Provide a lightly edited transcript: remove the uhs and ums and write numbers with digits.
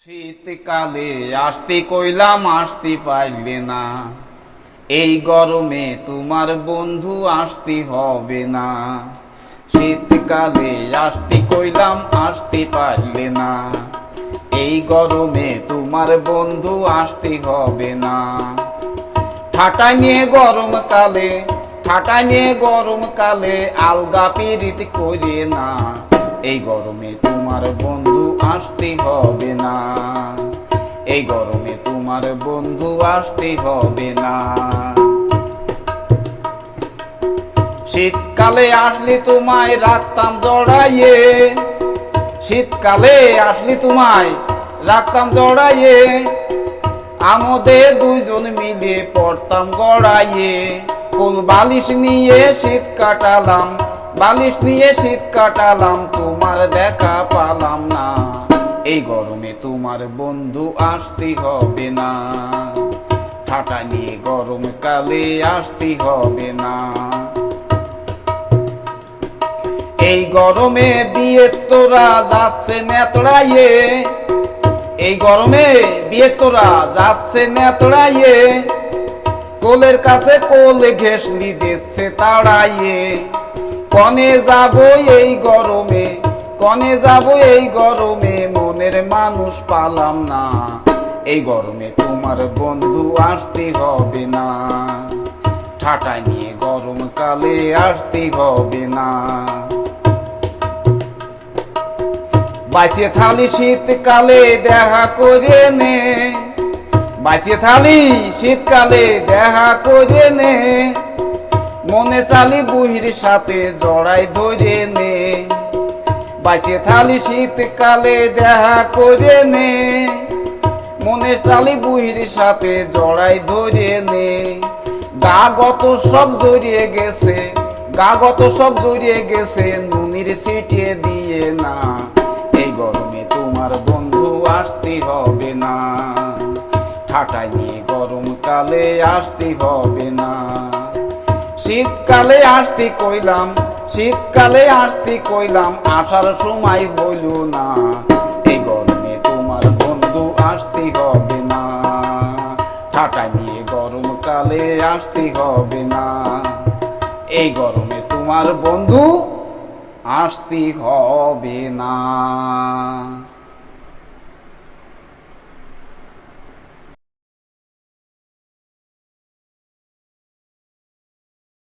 শীতকালে আসতে কইলাম আসতে পারলে না, এই গরমে তোমার বন্ধু আসতে হবে না। শীতকালে আসতে কইলাম আসতে পারলে না, এই গরমে তোমার বন্ধু আসতে হবে না। ঠাটা নিয়ে গরমকালে আলগা পিরিত করে না, এই গরমে তোমার বন্ধু আসতে হবে না, এই গরমে তোমার বন্ধু আসতে হবে না। শীতকালে আসলে তোমায় রাখতাম জড়াইয়ে, শীতকালে আসলে তোমায় রাখতাম জড়াইয়ে, আমোদে দুইজন মিলে পড়তাম গড়াইয়ে। কোল বালিশ নিয়ে শীত কাটালাম, বালিশ নিয়ে শীত কাটালাম, তোমার দেখা পালাম না, এই গরমে তোমার বন্ধু আসতে হবে না। ঠাটা নিয়ে গরমকালে আসতে হবে না, এই গরমে বিয়ে তোরা যাচ্ছে নেতড়াইয়ে, এই গরমে বিয়ে তোরা যাচ্ছে নেতড়াইয়ে, কোলের কাছে কোলে ঘেঁষলি দিচ্ছে তাড়াইয়ে। কনে যাব এই গরমে, কনে যাব এই গরমে, মনের মানুষ পালাম না, এই গরমে তোমার বন্ধু আসতে হবে না। ঠাটা নিয়ে গরমকালে আসতে হবে না। বাঁচে থালি শীতকালে দেখা করে নে, বাঁচে থালি শীতকালে দেখা করে নে, মনে চালি বুহির সাথে জড়াই ধরে নে। বাঁচে থালি শীতকালে দেখা করে নে, মনে চালি বুহির সাথে জড়াই ধরে নে। গাগত সব জড়িয়ে গেছে, গাগত সব জড়িয়ে গেছে, নুনির ছিটিয়ে দিয়ে না, এই গরমে তোমার বন্ধু আসতে হবে না। ঠাটা নিয়ে গরমকালে আসতে হবে না। শীতকালে আসতে কইলাম, শীতকালে আসতে কইলাম, আসার সময় হইল না, এই গরমে তোমার বন্ধু আসতে হবে না। ঠাটা নিয়ে গরমকালে আসতে হবে না, এই গরমে তোমার বন্ধু আসতে হবে না।